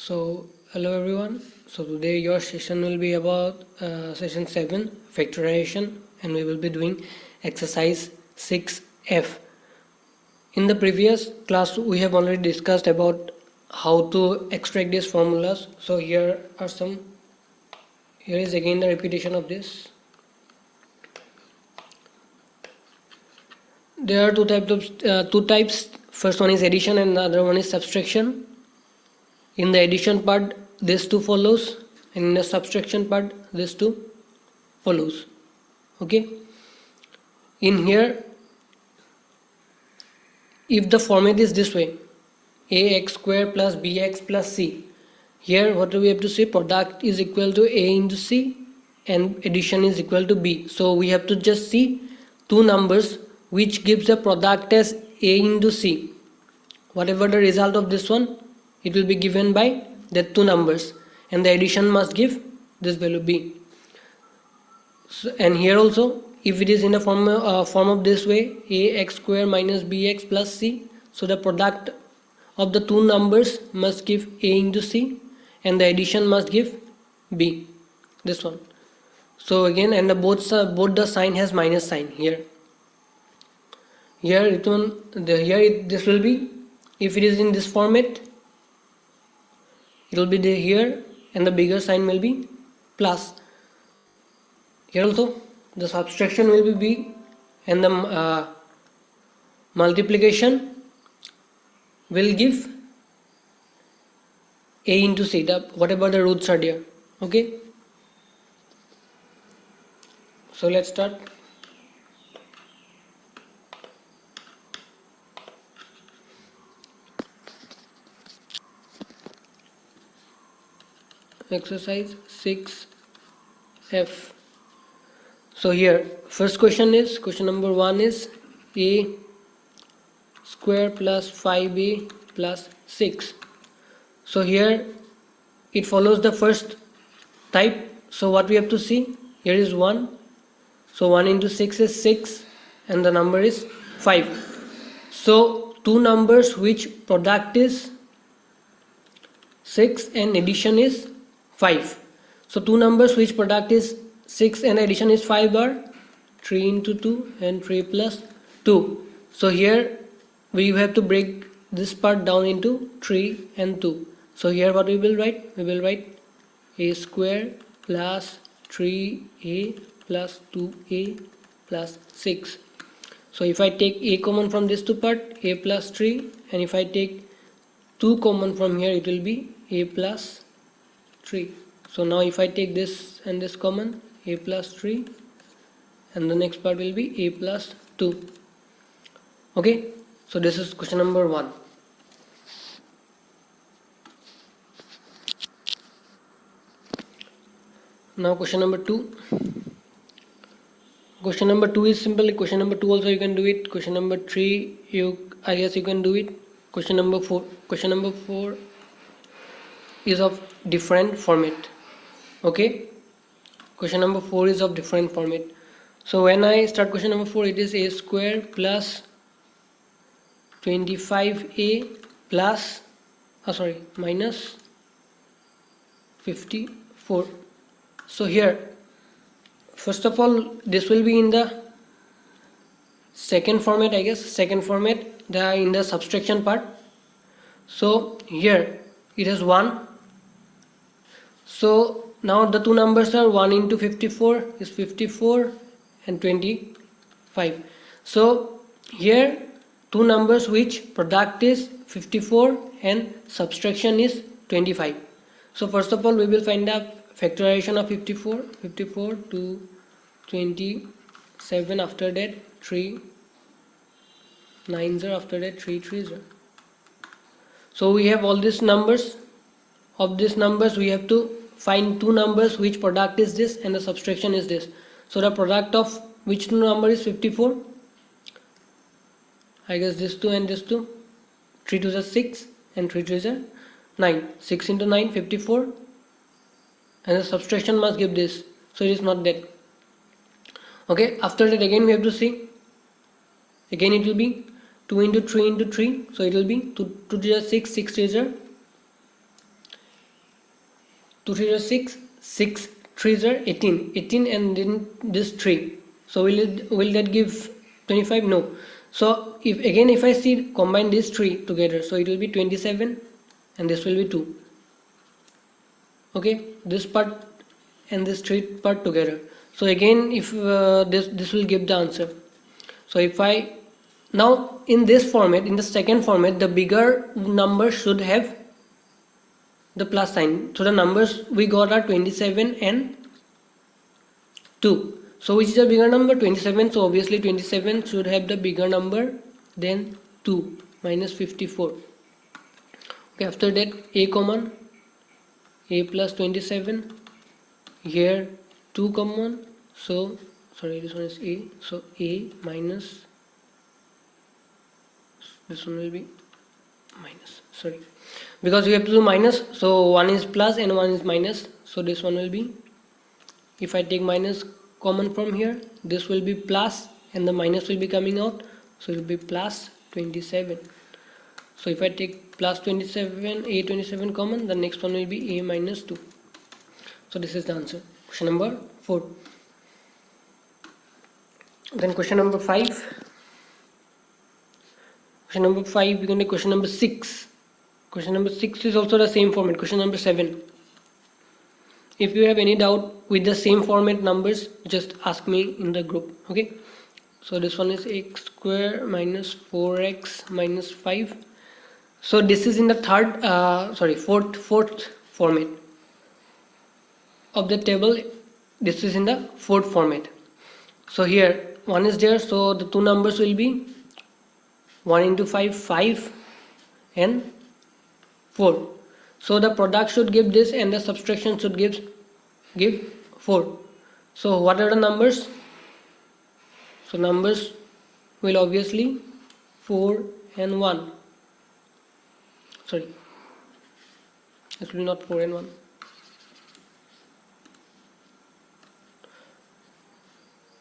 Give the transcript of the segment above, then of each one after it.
So hello everyone. So today your session will be about session 7 factorization, and we will be doing exercise 6F. In the previous class we have already discussed about how to extract these formulas. So here is again the repetition of this. There are two types. First one is addition and the other one is subtraction. In the addition part this two follows, and in the subtraction part this two follows. Okay, in here if the format is this way, ax square plus bx plus c, here what do we have to say? Product is equal to a into c and addition is equal to b. So we have to just see two numbers which gives the product as a into c. Whatever the result of this one, it will be given by the two numbers, and the addition must give this value b. So, and here also if it is in the form of this way, ax square minus bx plus c, so the product of the two numbers must give a into c and the addition must give b, this one. So again, and both the sign has minus sign here. This will be, if it is in this format, it will be here, and the bigger sign will be plus. Here also the subtraction will be b, and the multiplication will give a into c, whatever the roots are there. Okay, so let's start. Exercise 6F. So here first question number 1 is a square plus 5a plus 6. So here it follows the first type. So what we have to see, here is 1, so 1 into 6 is 6 and the number is 5. So two numbers which product is 6 and addition is 5. So two numbers which product is 6 and addition is 5 are 3 into 2 and 3 plus 2. So here we have to break this part down into 3 and 2. So here what we will write? We will write a square plus 3a plus 2a plus 6. So if I take a common from this two part, a plus 3, and if I take 2 common from here, it will be a plus 3. So now if I take this and this common, a plus 3, and the next part will be a plus 2. Okay, so this is question number 1. Now question number 2. Question number 2 is simple. Question number 2 also you can do it. Question number 3 I guess you can do it. Question number 4. Question number 4 is of different format. Okay, question number 4 is of different format. So when I start question number 4, it is a square plus 25a plus minus 54. So here first of all this will be in the second format, I guess, in the subtraction part. So here it has 1. So now the two numbers are 1 into 54 is 54 and 25. So here two numbers which product is 54 and subtraction is 25. So first of all we will find out factorization of 54 to 27, after that 3 9s are, after that 3 3s are. So we have all these numbers. Of these numbers we have to find two numbers which product is this and the subtraction is this. So the product of which two number is 54? I guess this 2 and this 2. 3 2s are 6 and 3 3s are 9. 6 into 9, 54, and the subtraction must give this. So it is not that. Okay, after that again we have to see. Again it will be 2 into 3 into 3. So it will be 2 3s are 6, 6 3s are 2 3 are 6, 6 3s are 18, 18 and then this 3. So will that give 25? No. So if I see combine these 3 together, so it will be 27 and this will be 2. Okay, this part and this 3 part together. So again, if this will give the answer. So if I now in this format, in the second format, the bigger number should have the plus sign. So the numbers we got are 27 and 2. So which is the bigger number? 27. So obviously 27 should have the bigger number than 2 minus 54. Okay, after that a common, a plus 27, here 2 common, so sorry, this one is a, so a minus, this one will be minus, sorry, because we have to do minus, so one is plus and one is minus, so this one will be, if I take minus common from here, this will be plus and the minus will be coming out, so it will be plus 27. So if I take plus 27, a 27 common, the next one will be a minus 2. So this is the answer. Question number 4. Then question number 5. Question number 5, we're going to question number 6. Question number 6 is also the same format. Question number 7. If you have any doubt with the same format numbers, just ask me in the group. Okay. So this one is x square minus 4x minus 5. So this is in the fourth format of the table. This is in the fourth format. So here 1 is there, so the two numbers will be 1 into 5, 5 and 4. So the product should give this and the subtraction should give 4. So what are the numbers? So numbers will obviously 4 and 1. Sorry, it will be not 4 and 1.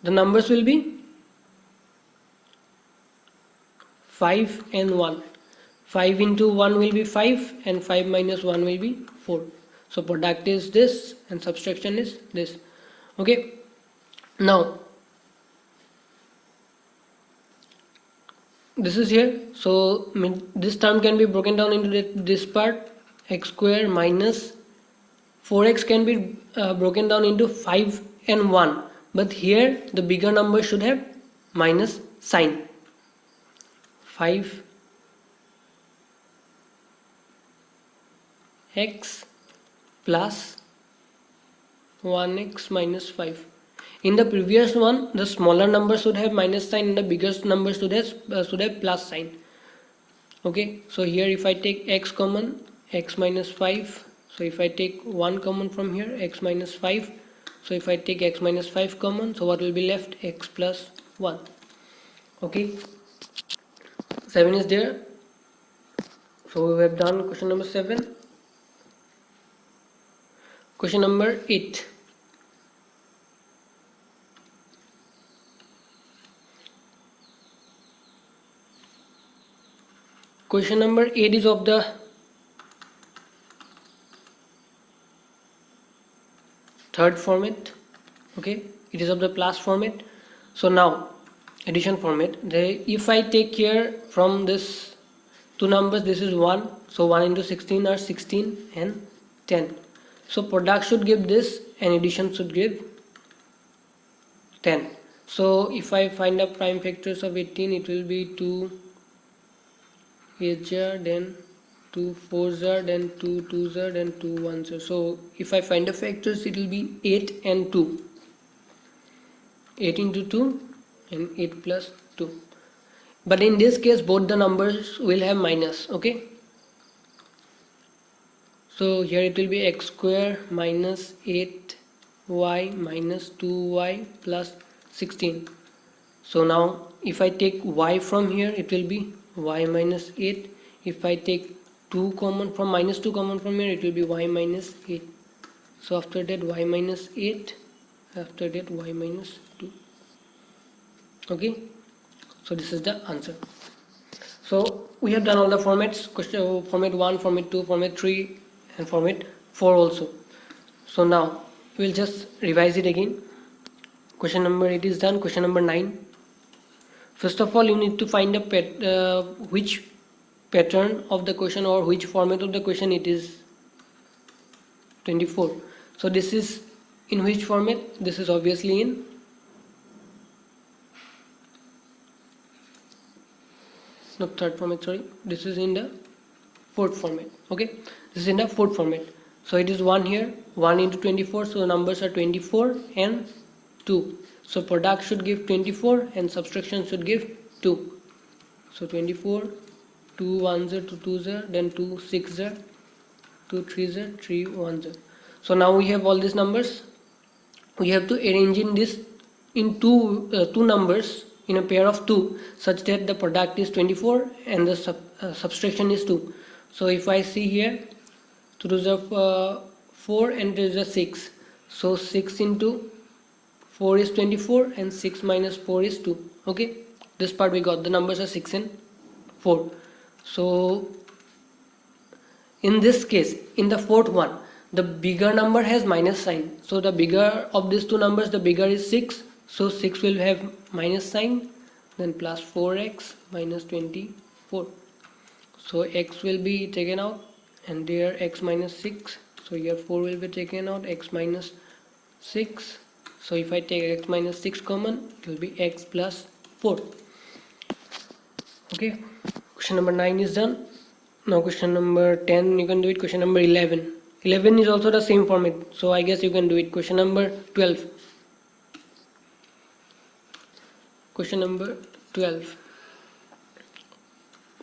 The numbers will be 5 and 1. 5 into 1 will be 5 and 5 minus 1 will be 4. So product is this and subtraction is this. Okay. Now this is here. So this term can be broken down into this part, x square minus 4x can be broken down into 5 and 1. But here the bigger number should have minus sign. 5 x plus 1x minus 5. In the previous one, the smaller number should have minus sign and the biggest number should have plus sign. Okay, so here if I take x common, x minus 5. So if I take 1 common from here, x minus 5. So if I take x minus 5 common, so what will be left? X plus 1. Okay, 7 is there. So we have done question number 7. Question number 8. Question number 8 is of the third format. Okay, it is of the plus format. So now addition format. If I take here from this two numbers, this is 1. So 1 into 16 are 16 and 10. So product should give this and addition should give 10. So if I find the prime factors of 18, it will be 2 8s are, then 2 4s are, then 2 2s are, then 2 1s are. So if I find the factors, it will be 8 and 2. 8 into 2 and 8 plus 2. But in this case, both the numbers will have minus. Okay. So here it will be x square minus 8y minus 2y plus 16. So now if I take y from here, it will be y minus 8. If I take 2 common from minus 2 common from here, it will be y minus 8. So after that y minus 8, after that y minus 2. Okay, so this is the answer. So we have done all the formats, question format 1, format 2, format 3 and format 4 also. So now we'll just revise it again. Question number 8 is done. Question number 9. First of all, you need to find which pattern of the question or which format of the question it is. 24. So this is in which format? This is obviously in third format, sorry. This is in the fourth format. Okay, this is in the fourth format. So it is 1 here, 1 into 24, so numbers are 24 and 2. So product should give 24 and subtraction should give 2. So 24, 2 1s are 2 2s are, then 2 6s are, 2 3s are, 3 1s are. So now we have all these numbers. We have to arrange in this in two numbers in a pair of 2 such that the product is 24 and the subtraction is 2. So if I see here, 2 to the 4 and there is a 6. So 6 into 4 is 24 and 6 minus 4 is 2. Okay, this part we got. The numbers are 6 and 4. So in this case, in the fourth one, the bigger number has minus sign. So the bigger of these two numbers, the bigger is 6. So 6 will have minus sign, then plus 4x minus 24. So x will be taken out and there x minus 6. So here 4 will be taken out, x minus 6. So if I take x minus 6 common, it will be x plus 4. Okay, question number 9 is done. Now question number 10 you can do it. Question number 11. 11 is also the same format, so I guess you can do it. Question number 12. Question number 12.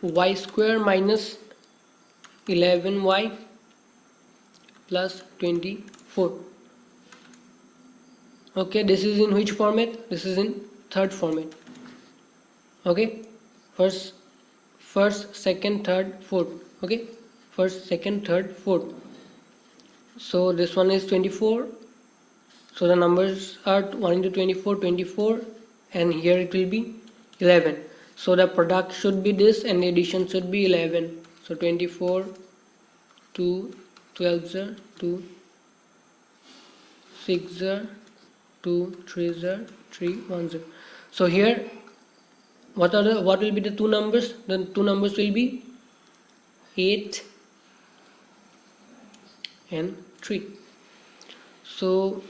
Y square minus 11y plus 24. Okay, this is in which format? This is in third format. Okay, first, second, third, fourth. Okay, first, second, third, fourth. So this one is 24. So the numbers are 1 into 24, 24, and here it will be 11. So the product should be this and the addition should be 11. So 24, 2 12s, 2 6s, 2 3s, 3 1s. So here what will be the two numbers? The two numbers will be 8 and 3. So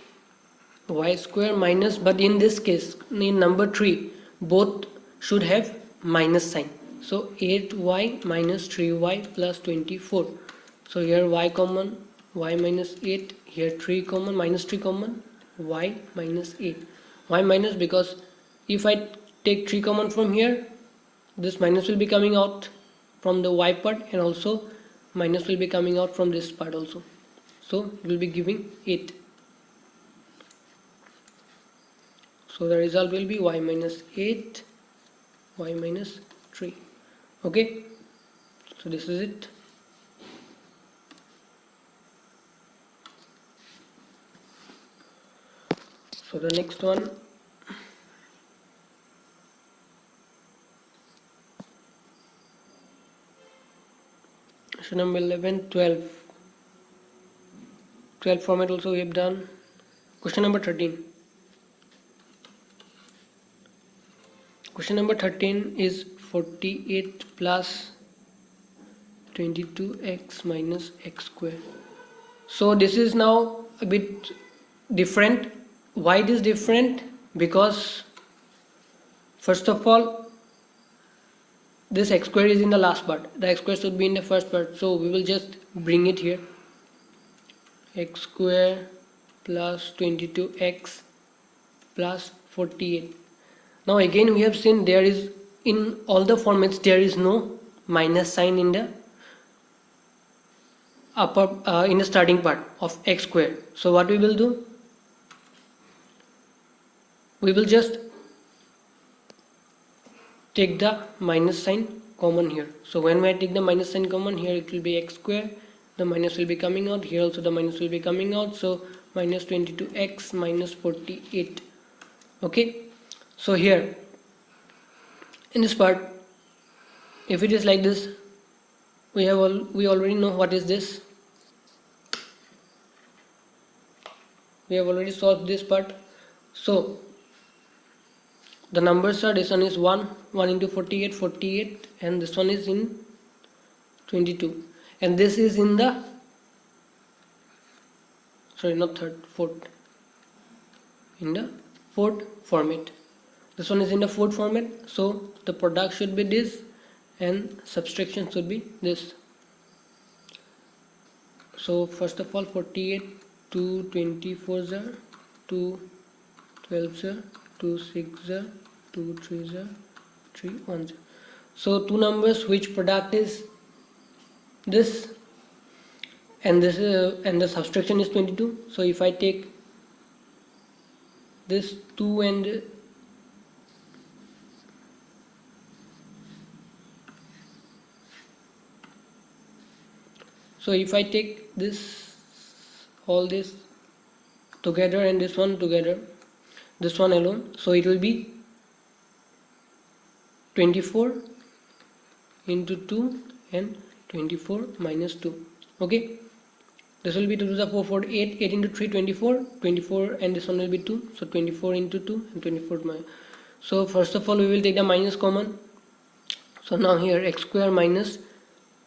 y square minus, but in this case in number 3 both should have minus sign. So 8y minus 3y plus 24. So here y common, y minus 8, here 3 common, minus 3 common, y minus 8. Y minus because if I take 3 common from here, this minus will be coming out from the y part and also minus will be coming out from this part also. So it will be giving 8. So the result will be y minus 8, y minus 3. Okay, so this is it. So the next one, question number 11, 12. 12 format also we have done. Question number 13. Question number 13 is 48 plus 22x minus x square. So this is now a bit different. Why it is different? Because first of all, this x square is in the last part. The x square should be in the first part. So we will just bring it here. X square plus 22x plus 48. Now again we have seen there is in all the formats there is no minus sign in the upper in the starting part of x square. So what we will do? We will just take the minus sign common here. So when I take the minus sign common here, it will be x square. The minus will be coming out here, also the minus will be coming out. So minus 22x minus 48. Okay, so here in this part, if it is like this, we already know what is this. we have already solved this part. So the numbers are, this one is 1 into 48, 48, and this one is in 22, and this is in the, sorry, not third, fourth, in the fourth format. This one is in the fourth format, so the product should be this and subtraction should be this. So first of all, 48, 2 24s are 2 12s are 2 6s are 2 3s are 3 1s. So two numbers which product is this, and this and the subtraction is 22. So if I take this 2 and so if I take this, all this together and this one together, this one alone, so it will be 24 into 2 and 24 minus 2. Okay, this will be 2 to the 4 4 8 8 into 3 24 24, and this one will be 2, so 24 into 2 and 24 minus. So first of all we will take the minus common. So now here x square minus,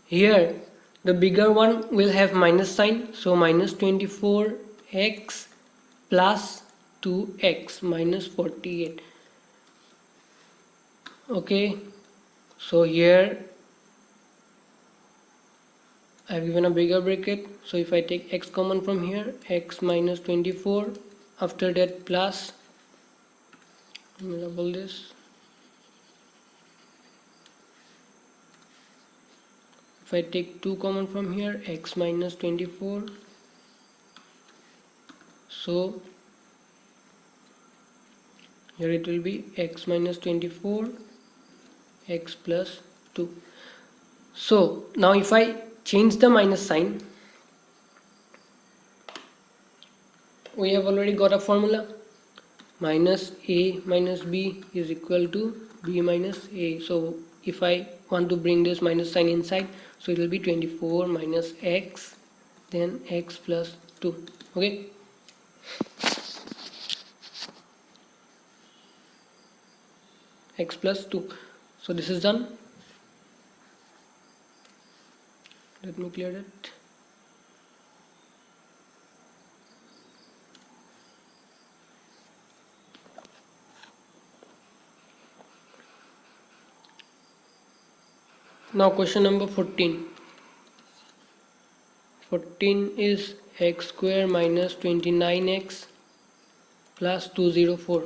here the bigger one will have minus sign, so minus 24x plus 2x minus 48. Okay, so here I have given a bigger bracket, so if I take x common from here, x minus 24, after that plus, let me double this, if I take 2 common from here, x minus 24, so here it will be x minus 24 x plus 2. So now if I change the minus sign, we have already got a formula, minus a minus b is equal to b minus a. So if I want to bring this minus sign inside, so it will be 24 minus x, then x plus 2. Okay, x plus 2. So this is done. Let me clear it. Now question number 14. 14 is x square minus 29x plus 204.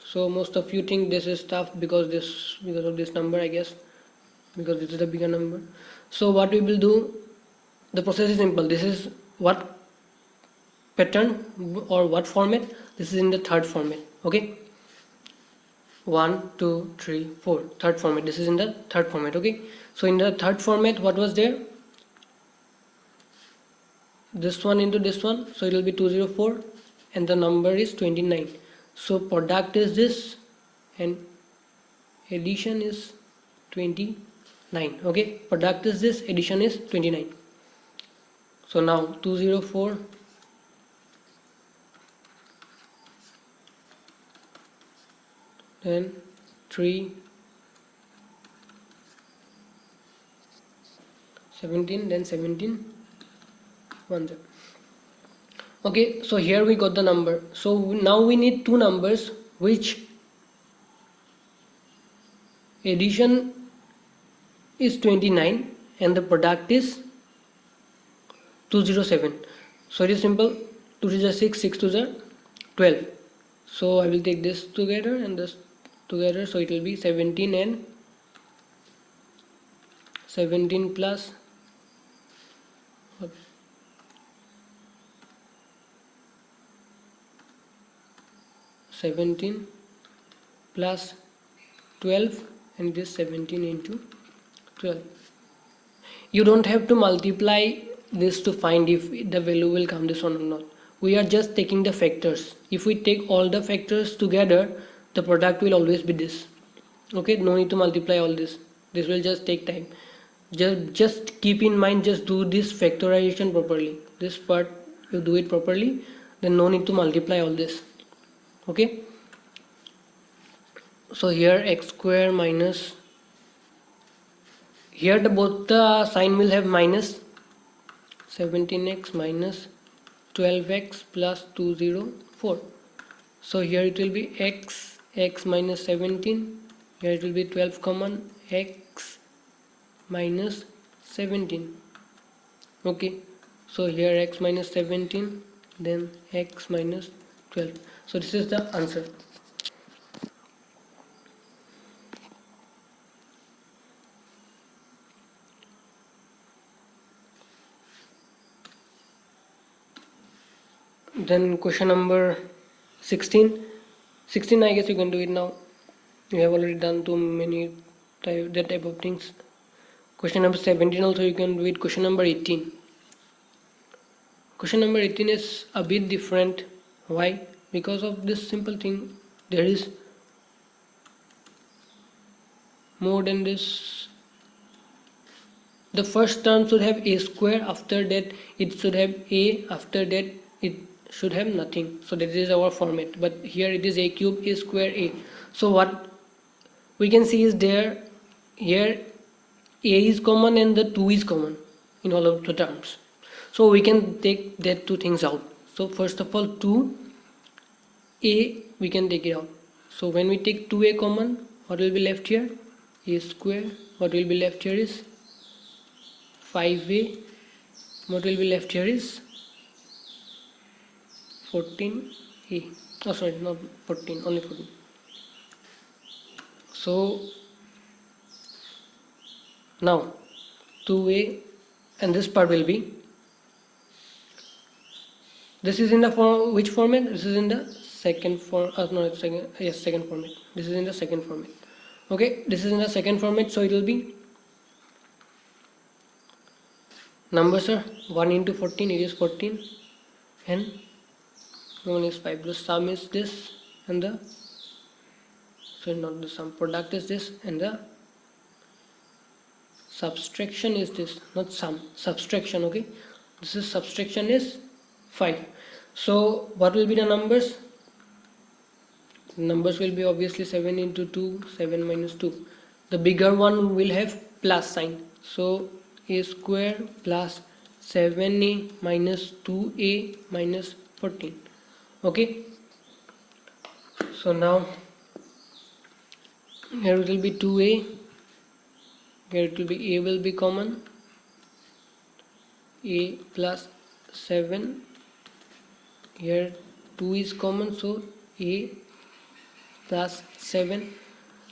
So most of you think this is tough because of this number, I guess, because this is the bigger number. So what we will do, the process is simple. This is what pattern or what format? This is in the third format. Okay, 1 2 3 4, third format. This is in the third format. Okay, so in the third format, what was there? This one into this one, so it will be 204, and the number is 29. So product is this and addition is 29. Okay, product is this, addition is 29. So now 204 then 3 17, then 17 1. Okay, so here we got the number. So now we need two numbers which addition is 29 and the product is 207. So it is simple, 2 to the 6, 6 to the 12. So I will take this together and this together, so it will be 17 and 17 plus 17 plus 12, and this 17 into 12. You don't have to multiply this to find if the value will come this one or not. We are just taking the factors. If we take all the factors together, the product will always be this. Okay, no need to multiply all this. This will just take time. Just keep in mind, just do this factorization properly. This part you do it properly, then no need to multiply all this. Okay, so here x square minus, here both the sign will have minus, 17x minus 12x plus 204. So here it will be x minus 17, here it will be 12 common, x minus 17. Okay, so here x minus 17, then x minus 12. So this is the answer. Then question number 16. 16 I guess you can do it now. You have already done too many that type of things. Question number 17 also you can do it. Question number 18. Question number 18 is a bit different. Why? Because of this simple thing, there is more than this. The first term should have a square, after that it should have a, after that it should have nothing. So that is our format, but here it is a cube, a square, a. So what we can see is there, here a is common and the 2 is common in all of the terms. So we can take that two things out. So first of all 2a we can take it out. So when we take 2a common, what will be left here? A square. What will be left here is 5a. What will be left here is 14a. Oh sorry, not 14, only 14. So now 2a, and this part will be, this is in the form, which format? This is in the second form. No, it's second. Yes, second format. This is in the second format. Okay, this is in the second format. So it will be, numbers are 1 into 14. It is 14, and 1 is 5. The sum is this, and the, so not the sum, product is this, and the subtraction is this, not sum, subtraction. Okay, this is subtraction is 5. So what will be the numbers? Numbers will be obviously 7 into 2, 7 minus 2. The bigger one will have plus sign. So a square plus 7a minus 2a minus 14. Okay. So now here it will be 2a. Here it will be a will be common. A plus 7. Here 2 is common, so a plus 7.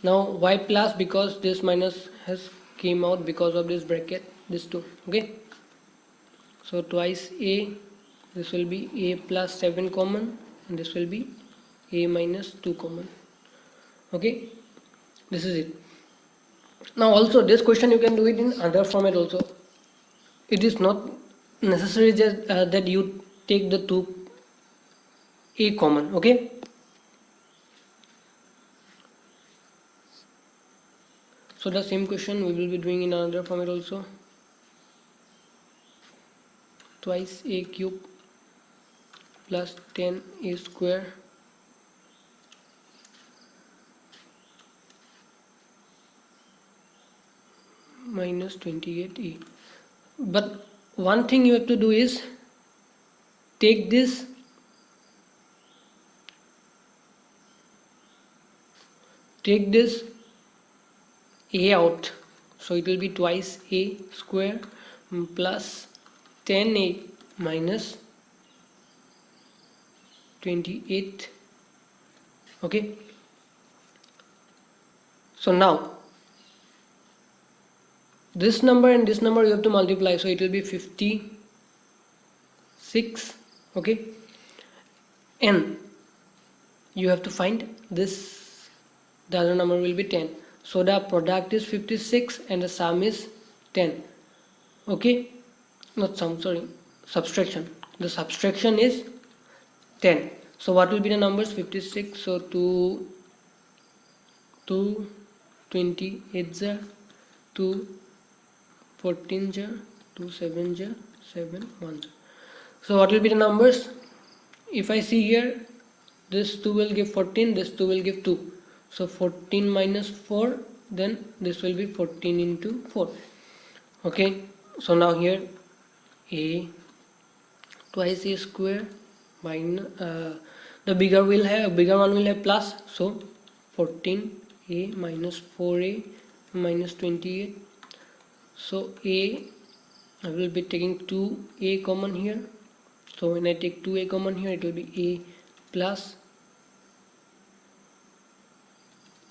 Now why plus? Because this minus has came out because of this bracket, this 2. Okay, so twice a, this will be a plus 7 common, and this will be a minus 2 common. Okay, this is it. Now also this question you can do it in other format also. It is not necessary just that you take the 2a common. Okay, so the same question we will be doing in another format also. Twice a cube plus 10a square minus 28a. But one thing you have to do is take this a out, so it will be twice a square plus 10a minus 28. Okay, so now this number and this number you have to multiply, so it will be 56. Okay, and you have to find this, the other number will be 10. So the product is 56 and the sum is 10. Okay, not sum, sorry, subtraction. The subtraction is 10. So what will be the numbers? 56. So 2 28 jar, 2 14 jar, 2 7 jar, 7 1 jar. So what will be the numbers? if I see here, this 2 will give 14, this 2 will give 2, so 14 minus 4, then this will be 14 into 4. Okay, so now here a twice a square minus the bigger one will have plus, so 14a minus 4a minus 28. So a, I will be taking 2a common here, so when I take 2a common here, it will be a plus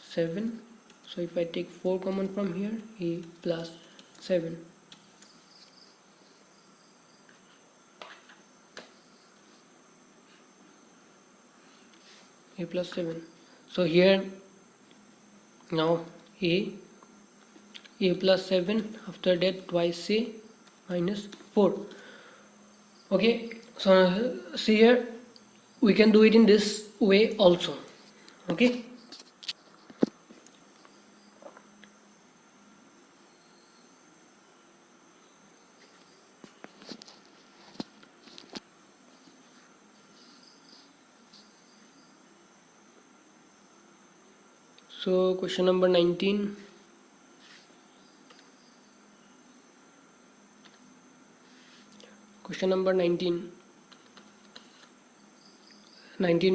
7. So if I take 4 common from here, a plus 7. A plus 7. So here now a plus 7, after that twice a minus 4. Okay, so see here, we can do it in this way also. Okay, so question number 19. Question number 19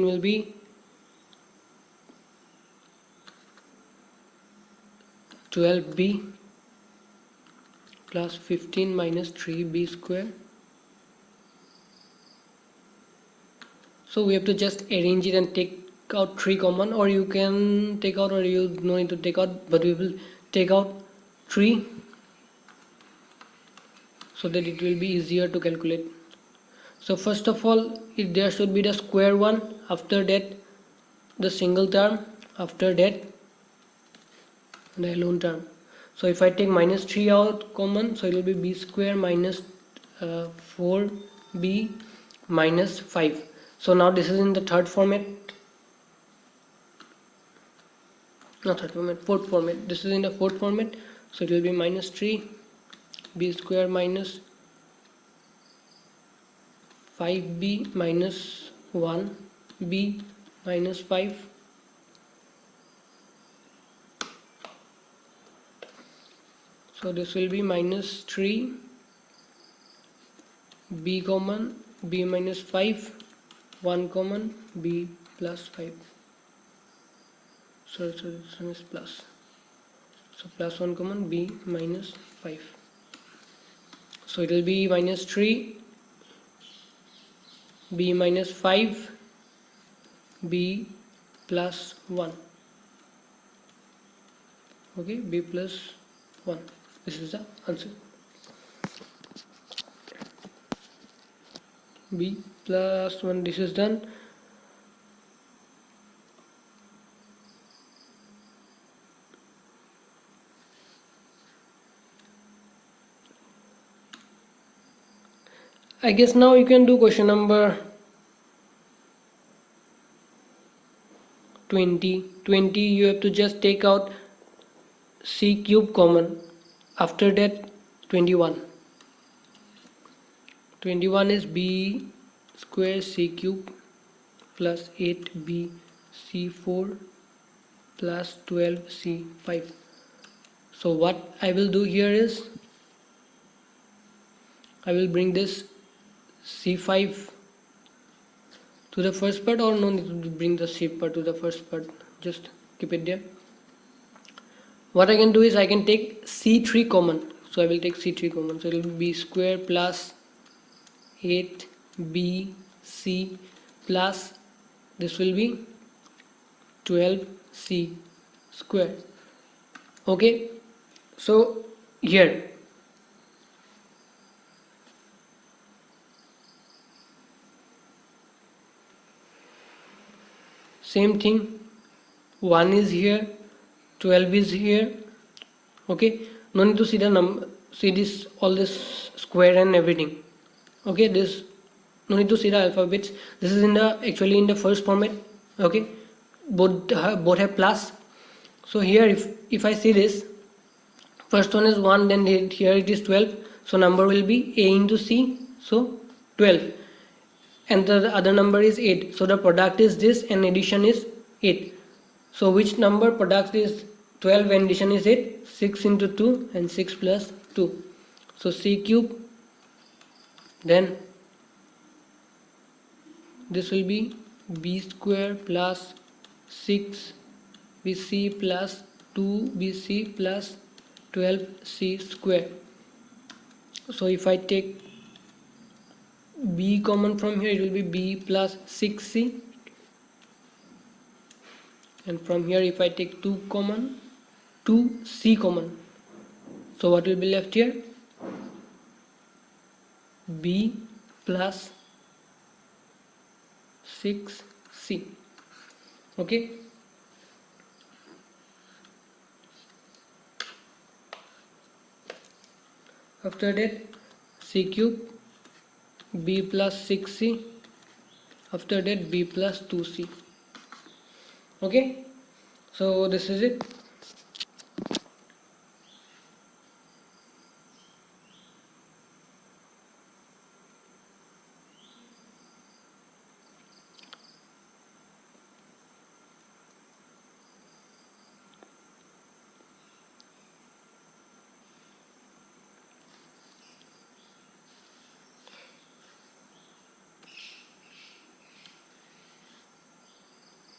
will be 12b plus 15 minus 3b square. So we have to just arrange it and take out 3 common, or you can take out, or you no need to take out, but we will take out 3 so that it will be easier to calculate. So first of all, there should be the square one, after that the single term, after that the alone term. So if I take minus 3 out common, so it will be b square minus 4b minus 5. So now this is in the third format, not third format, fourth format. This is in the fourth format, so it will be minus 3 b square minus 5b minus 1 b minus 5. So this will be minus 3 b common, b minus 5, 1 common, b plus 5. So this one is plus, so plus 1 common, b minus 5. So it will be minus 3 b minus 5 b plus 1. Okay, b plus 1. This is the answer. B plus 1. This is done. I guess now you can do question number 20. You have to just take out c cube common, after that 21 is b square c cube plus 8b c4 plus 12 c5. So what I will do here is, I will bring this c5 to the first part, or no need to bring the c part to the first part, just keep it there. What I can do is I can take c3 common, so I will take c3 common, so it will be b square plus 8bc plus this will be 12c square. Okay, so here same thing, 1 is here, 12 is here. Okay, no need to see the number, see this, all this square and everything. Okay, this no need to see the alphabets. This is in the actually in the first format. Okay, both have plus. So here if I see this, first one is 1, then here it is 12, so number will be a into c, so 12. and the other number is 8, so the product is this and addition is 8. So which number product is 12 and addition is 8? 6 into 2 and 6 plus 2. So c cube, then this will be b square plus 6bc plus 2bc plus 12c square. So if I take b common from here, it will be b plus 6c, and from here if I take 2 common, 2c common, so what will be left here? B plus 6c. Okay, after that c cube, b plus 6c, after that b plus 2c. Okay, so this is it.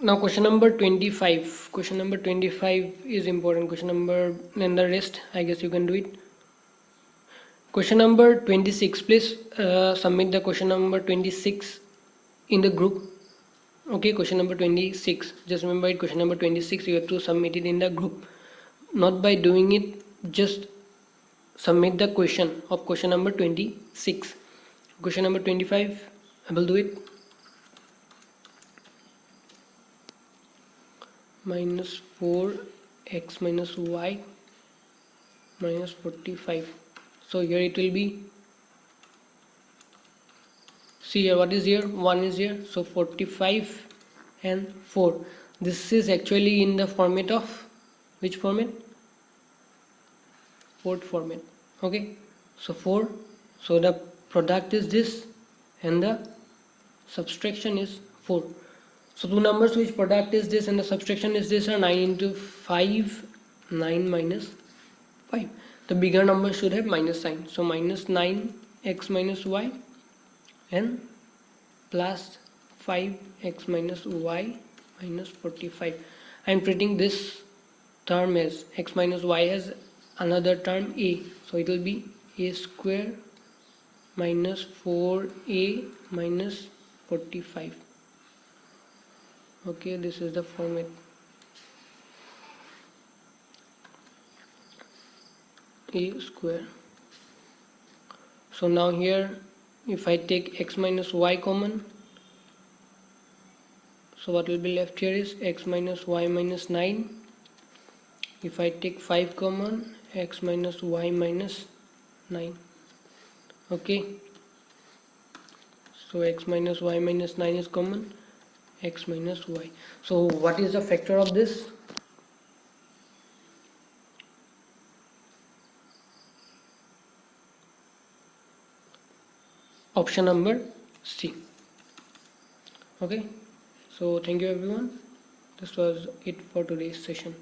Now question number 25. Question number 25 is important. Question number, and the rest I guess you can do it. Question number 26. Please submit the question number 26 in the group. Okay, question number 26. Just remember it, question number 26 you have to submit it in the group. Not by doing it, just submit the question of question number 26. Question number 25, I will do it. Minus 4x minus y minus 45. So here it will be, see here what is here, 1 is here, so 45 and 4. This is actually in the format of which format? Fourth format. Okay, so 4, so the product is this and the subtraction is 4. So two numbers which product is this and the subtraction is this are 9 into 5, 9 minus 5. The bigger number should have minus sign, so minus 9x minus y and plus 5x minus y minus 45. I am treating this term as x minus y as another term a, so it will be a square minus 4a minus 45. Okay, this is the format. A square. So now here if I take x minus y common, so what will be left here is x minus y minus 9. If I take 5 common, x minus y minus 9. Okay, so x minus y minus 9 is common, x minus y. So what is the factor of this? Option number C. Okay, so thank you everyone. This was it for today's session.